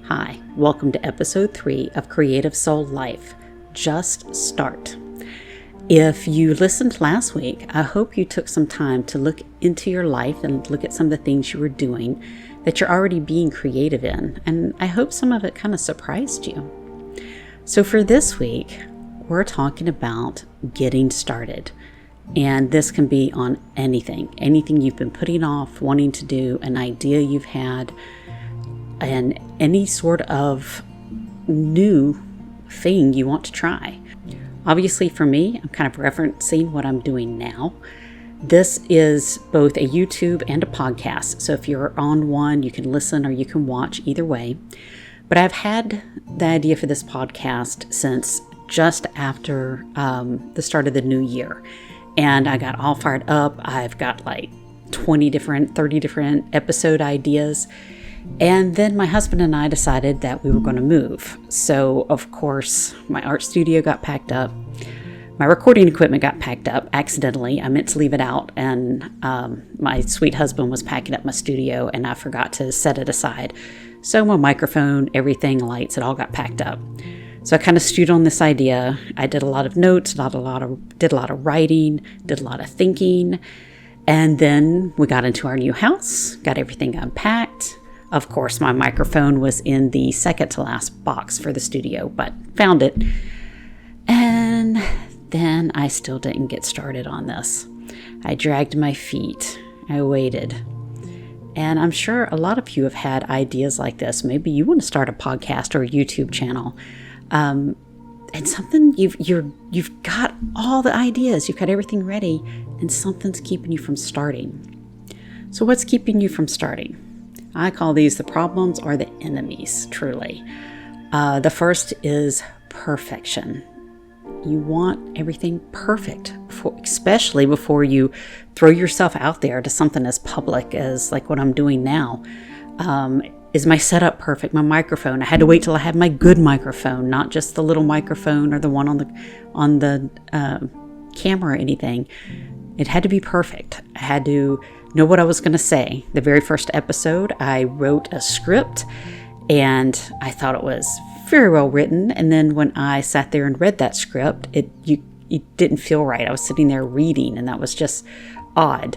Hi, welcome to episode 3 of Creative Soul Life. Just start. If you listened last week, I hope you took some time to look into your life and look at some of the things you were doing that you're already being creative in. And I hope some of it kind of surprised you. So for this week, we're talking about getting started. And this can be on anything you've been putting off, wanting to do, an idea you've had, and any sort of new thing you want to try. Obviously for me, I'm kind of referencing what I'm doing now. This is both a YouTube and a podcast. So if you're on one, you can listen or you can watch either way. But I've had the idea for this podcast since just after the start of the new year. And I got all fired up. I've got like 30 different episode ideas. And then my husband and I decided that we were going to move. So, of course, my art studio got packed up. My recording equipment got packed up accidentally. I meant to leave it out. And my sweet husband was packing up my studio, and I forgot to set it aside. So my microphone, everything, lights, it all got packed up. So I kind of stewed on this idea. I did a lot of notes, did a lot of writing, did a lot of thinking. And then we got into our new house, got everything unpacked. Of course, my microphone was in the second to last box for the studio, but found it. And then I still didn't get started on this. I dragged my feet. I waited. And I'm sure a lot of you have had ideas like this. Maybe you want to start a podcast or a YouTube channel. And something you've got all the ideas, you've got everything ready, and something's keeping you from starting. So what's keeping you from starting? I call these the problems or the enemies, truly. The first is perfection. You want everything perfect, especially before you throw yourself out there to something as public as like what I'm doing now. Is my setup perfect? My microphone. I had to wait till I had my good microphone, not just the little microphone or the one on the camera or anything. It had to be perfect. I had to know what I was going to say. The very first episode, I wrote a script and I thought it was very well written. And then when I sat there and read that script, it didn't feel right. I was sitting there reading and that was just odd.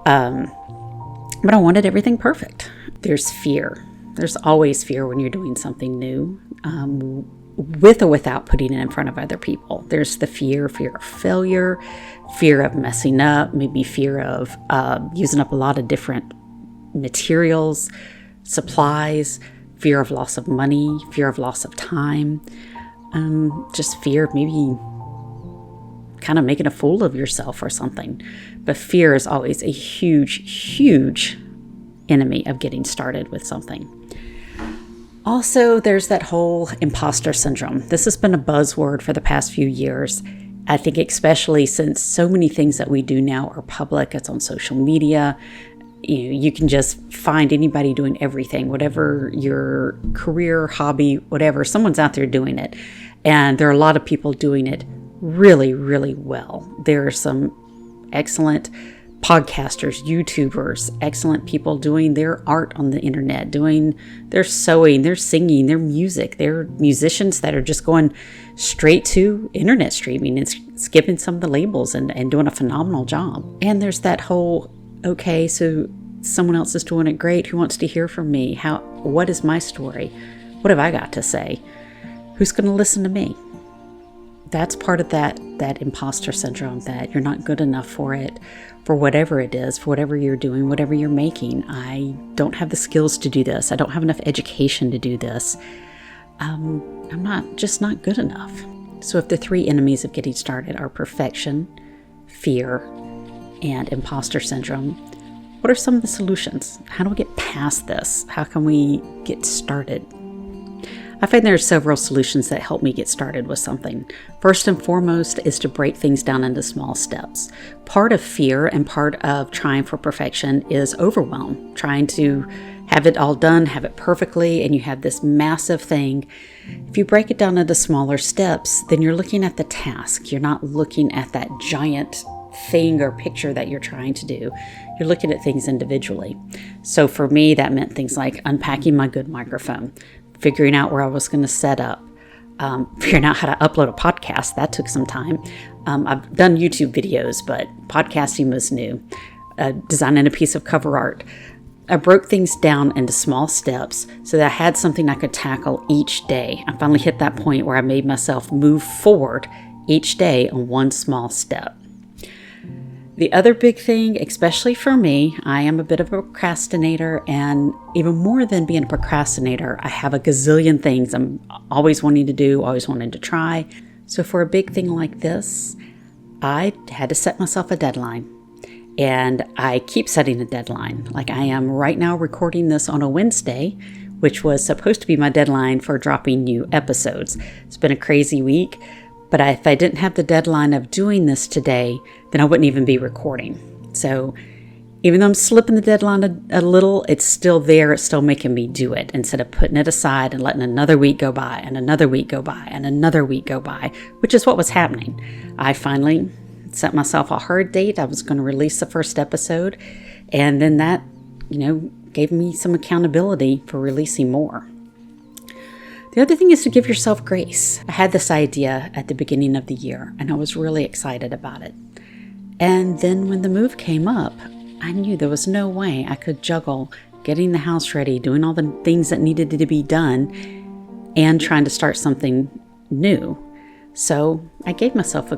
But I wanted everything perfect. There's fear. There's always fear when you're doing something new, with or without putting it in front of other people. There's the fear of failure, fear of messing up, maybe fear of using up a lot of different materials, supplies, fear of loss of money, fear of loss of time, just fear of maybe kind of making a fool of yourself or something. But fear is always a huge, huge enemy of getting started with something. Also, there's that whole imposter syndrome. This has been a buzzword for the past few years. I think especially since so many things that we do now are public. It's on social media. You can just find anybody doing everything, whatever your career, hobby, whatever. Someone's out there doing it. And there are a lot of people doing it really, really well. There are some excellent podcasters, YouTubers, excellent people doing their art on the internet, doing their sewing, their singing, their music. They're musicians that are just going straight to internet streaming and skipping some of the labels and doing a phenomenal job. And there's that whole, okay, so someone else is doing it great. Who wants to hear from me? What is my story? What have I got to say? Who's going to listen to me? That's part of that imposter syndrome, that you're not good enough for it, for whatever it is, for whatever you're doing, whatever you're making. I don't have the skills to do this. I don't have enough education to do this. I'm not good enough. So if the 3 enemies of getting started are perfection, fear, and imposter syndrome, what are some of the solutions? How do we get past this? How can we get started? I find there are several solutions that help me get started with something. First and foremost is to break things down into small steps. Part of fear and part of trying for perfection is overwhelm, trying to have it all done, have it perfectly, and you have this massive thing. If you break it down into smaller steps, then you're looking at the task. You're not looking at that giant thing or picture that you're trying to do. You're looking at things individually. So for me, that meant things like unpacking my good microphone, figuring out where I was going to set up, figuring out how to upload a podcast. That took some time. I've done YouTube videos, but podcasting was new. Designing a piece of cover art. I broke things down into small steps so that I had something I could tackle each day. I finally hit that point where I made myself move forward each day on one small step. The other big thing, especially for me, I am a bit of a procrastinator, and even more than being a procrastinator, I have a gazillion things I'm always wanting to do, always wanting to try. So for a big thing like this, I had to set myself a deadline. And I keep setting a deadline. Like I am right now recording this on a Wednesday, which was supposed to be my deadline for dropping new episodes. It's been a crazy week, but if I didn't have the deadline of doing this today, then I wouldn't even be recording. So even though I'm slipping the deadline a little, it's still there. It's still making me do it instead of putting it aside and letting another week go by and another week go by and another week go by, which is what was happening. I finally set myself a hard date. I was going to release the first episode, and then that, gave me some accountability for releasing more. The other thing is to give yourself grace. I had this idea at the beginning of the year, and I was really excited about it. And then when the move came up, I knew there was no way I could juggle getting the house ready, doing all the things that needed to be done, and trying to start something new. So I gave myself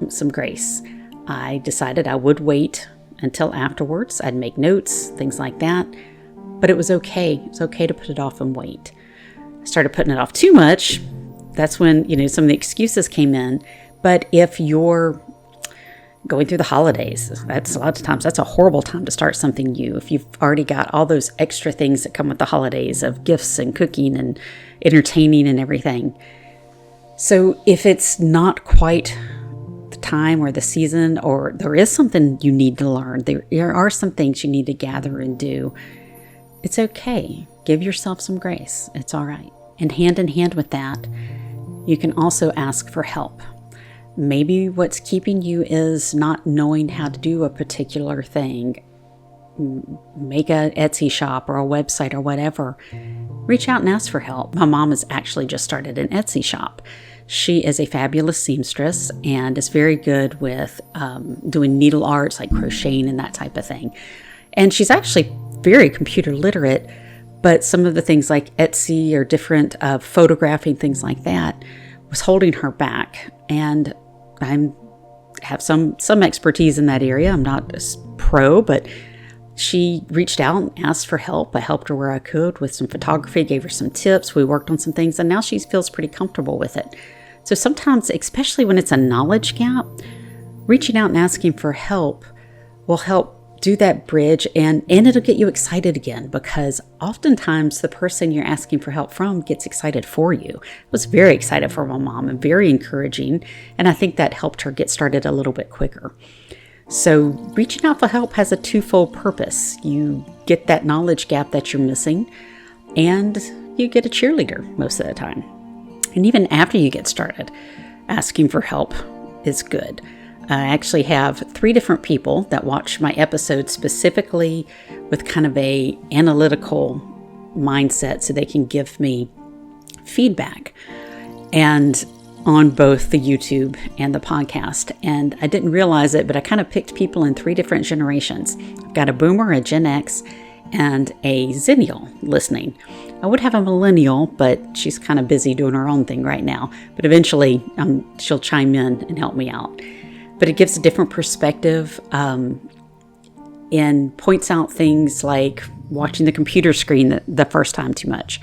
some grace. I decided I would wait until afterwards. I'd make notes, things like that. But it was okay. It's okay to put it off and wait. I started putting it off too much. That's when, some of the excuses came in. But if you're going through the holidays, that's a lot of times, that's a horrible time to start something new. If you've already got all those extra things that come with the holidays of gifts and cooking and entertaining and everything. So if it's not quite the time or the season, or there is something you need to learn, there are some things you need to gather and do, it's okay. Give yourself some grace. It's all right. And hand in hand with that, you can also ask for help. Maybe what's keeping you is not knowing how to do a particular thing. Make an Etsy shop or a website or whatever. Reach out and ask for help. My mom has actually just started an Etsy shop. She is a fabulous seamstress and is very good with doing needle arts like crocheting and that type of thing. And she's actually very computer literate, but some of the things like Etsy or different photographing, things like that, was holding her back. And I have some expertise in that area. I'm not a pro, but she reached out and asked for help. I helped her where I could with some photography, gave her some tips. We worked on some things, and now she feels pretty comfortable with it. So sometimes, especially when it's a knowledge gap, reaching out and asking for help will help do that bridge, and it'll get you excited again, because oftentimes the person you're asking for help from gets excited for you. I was very excited for my mom and very encouraging, and I think that helped her get started a little bit quicker. So reaching out for help has a twofold purpose. You get that knowledge gap that you're missing, and you get a cheerleader most of the time. And even after you get started, asking for help is good. I actually have 3 different people that watch my episodes specifically with kind of a analytical mindset so they can give me feedback, and on both the YouTube and the podcast. And I didn't realize it, but I kind of picked people in 3 different generations. I've got a boomer, a Gen X, and a Zennial listening. I would have a millennial, but she's kind of busy doing her own thing right now. But eventually she'll chime in and help me out. But it gives a different perspective and points out things like watching the computer screen the first time too much.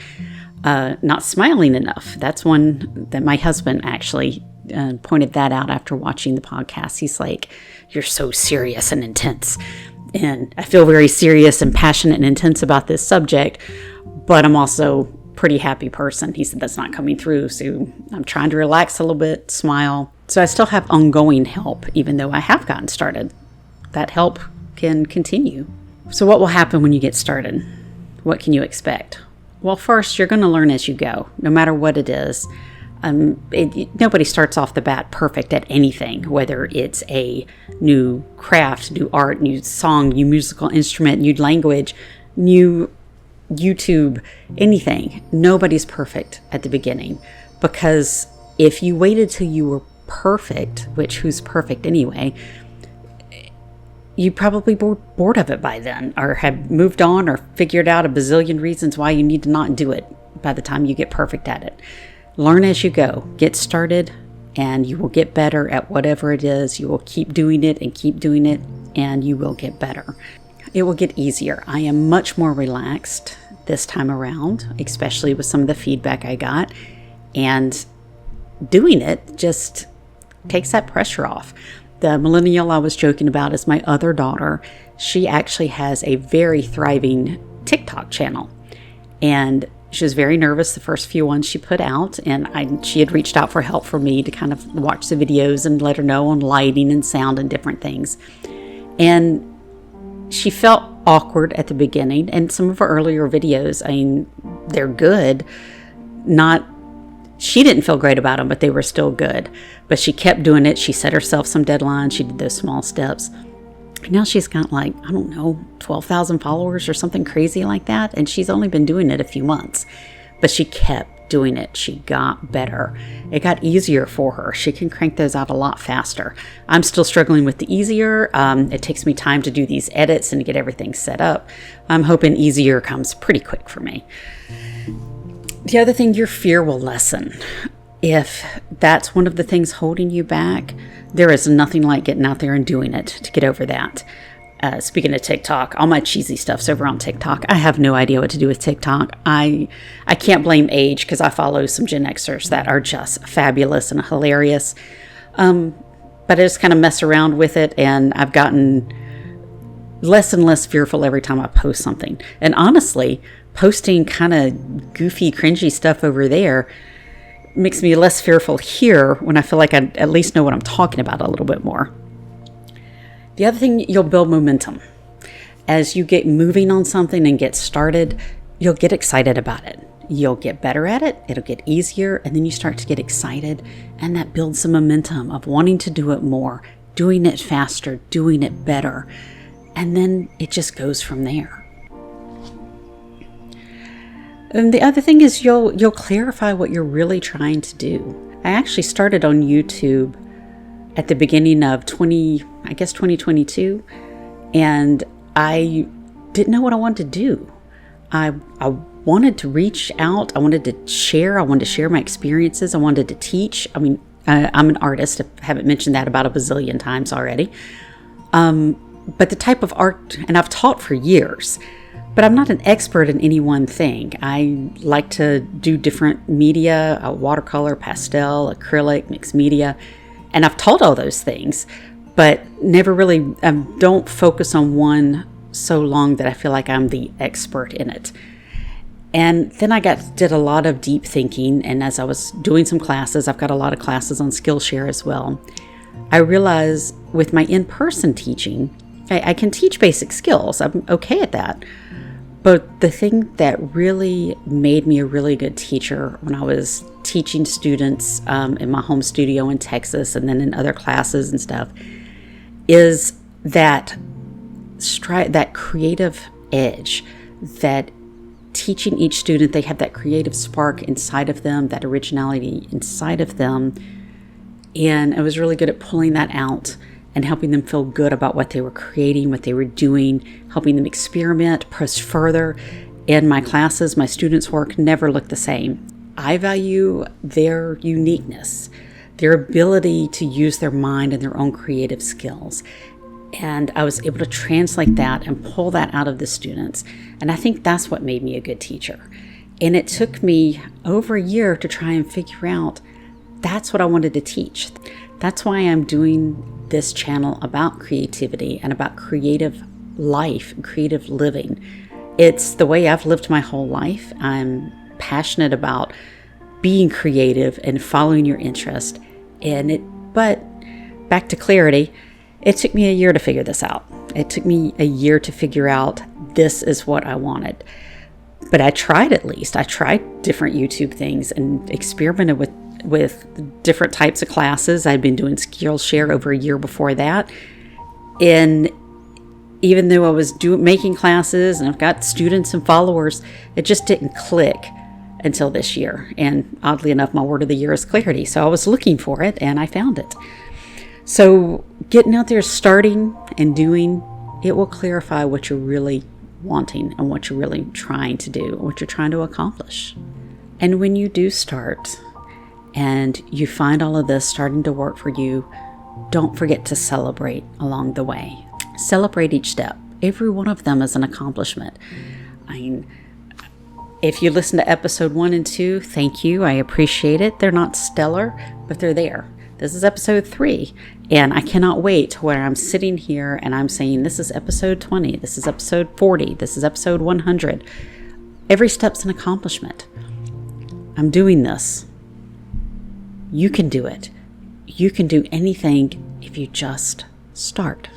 Not smiling enough. That's one that my husband actually pointed that out after watching the podcast. He's like, "You're so serious and intense." And I feel very serious and passionate and intense about this subject, but I'm also a pretty happy person. He said that's not coming through. So I'm trying to relax a little bit, smile. So I still have ongoing help, even though I have gotten started. That help can continue. So what will happen when you get started? What can you expect? Well, first, you're going to learn as you go, no matter what it is. Nobody starts off the bat perfect at anything, whether it's a new craft, new art, new song, new musical instrument, new language, new YouTube, anything, nobody's perfect at the beginning, because if you waited till you were perfect, which who's perfect anyway, you probably bored of it by then, or have moved on, or figured out a bazillion reasons why you need to not do it by the time you get perfect at it. Learn as you go. Get started, and you will get better at whatever it is. You will keep doing it and keep doing it, and you will get better. It will get easier. I am much more relaxed this time around, especially with some of the feedback I got, and doing it just takes that pressure off. The millennial I was joking about is my other daughter. She actually has a very thriving TikTok channel, and she was very nervous the first few ones she put out, and she had reached out for help for me to kind of watch the videos and let her know on lighting and sound and different things. And she felt awkward at the beginning, and some of her earlier videos, I mean, they're good. She didn't feel great about them, but they were still good. But she kept doing it. She set herself some deadlines. She did those small steps. Now she's got 12,000 followers or something crazy like that. And she's only been doing it a few months. But she kept doing it. She got better. It got easier for her. She can crank those out a lot faster. I'm still struggling with the easier. It takes me time to do these edits and to get everything set up. I'm hoping easier comes pretty quick for me. The other thing, your fear will lessen. If that's one of the things holding you back, there is nothing like getting out there and doing it to get over that. Speaking of TikTok, all my cheesy stuff's over on TikTok. I have no idea what to do with TikTok. I can't blame age, because I follow some Gen Xers that are just fabulous and hilarious. But I just kind of mess around with it, and I've gotten less and less fearful every time I post something. And honestly, posting kind of goofy, cringy stuff over there makes me less fearful here when I feel like I at least know what I'm talking about a little bit more. The other thing, you'll build momentum. As you get moving on something and get started, you'll get excited about it. You'll get better at it. It'll get easier. And then you start to get excited, and that builds some momentum of wanting to do it more, doing it faster, doing it better. And then it just goes from there. And the other thing is you'll clarify what you're really trying to do. I actually started on YouTube at the beginning of 2022, and I didn't know what I wanted to do. I wanted to reach out. I wanted to share. I wanted to share my experiences. I wanted to teach. I mean, I'm an artist. I haven't mentioned that about a bazillion times already. But the type of art, and I've taught for years, but I'm not an expert in any one thing. I like to do different media, watercolor, pastel, acrylic, mixed media, and I've taught all those things, but never really don't focus on one so long that I feel like I'm the expert in it. And then I did a lot of deep thinking, and as I was doing some classes, I've got a lot of classes on Skillshare as well, I realized with my in-person teaching, I can teach basic skills. I'm okay at that. But the thing that really made me a really good teacher when I was teaching students in my home studio in Texas and then in other classes and stuff is that creative edge, that teaching each student, they have that creative spark inside of them, that originality inside of them. And I was really good at pulling that out and helping them feel good about what they were creating, what they were doing, helping them experiment, push further. In my classes, my students' work never looked the same. I value their uniqueness, their ability to use their mind and their own creative skills. And I was able to translate that and pull that out of the students. And I think that's what made me a good teacher. And it took me over a year to try and figure out that's what I wanted to teach. That's why I'm doing this channel about creativity and about creative life, creative living. It's the way I've lived my whole life. I'm passionate about being creative and following your interest. But back to clarity, it took me a year to figure this out. It took me a year to figure out this is what I wanted. But I tried at least. I tried different YouTube things and experimented with different types of classes. I'd been doing Skillshare over a year before that. And even though I was making classes and I've got students and followers, it just didn't click until this year. And oddly enough, my word of the year is clarity. So I was looking for it and I found it. So getting out there, starting and doing, it will clarify what you're really wanting and what you're really trying to do, what you're trying to accomplish. And when you do start and you find all of this starting to work for you, don't forget to celebrate along the way. Celebrate each step. Every one of them is an accomplishment. I mean, if you listen to episode 1 and 2, thank you. I appreciate it. They're not stellar, but they're there. This is episode 3, and I cannot wait where I'm sitting here and I'm saying, this is episode 20, this is episode 40, this is episode 100. Every step's an accomplishment. I'm doing this. You can do it. You can do anything if you just start.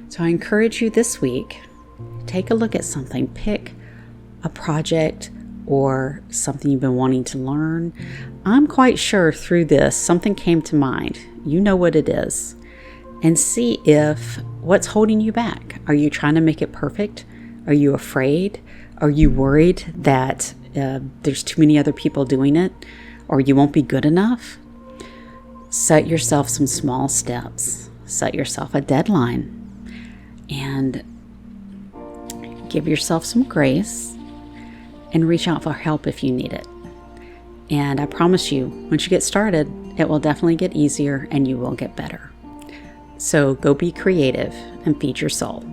So I encourage you this week, take a look at something, pick a project or something you've been wanting to learn. I'm quite sure through this, something came to mind. You know what it is. And see if what's holding you back. Are you trying to make it perfect? Are you afraid? Are you worried that there's too many other people doing it? Or you won't be good enough? Set yourself some small steps. Set yourself a deadline. And give yourself some grace. And reach out for help if you need it. And I promise you, once you get started, it will definitely get easier and you will get better. So go be creative and feed your soul.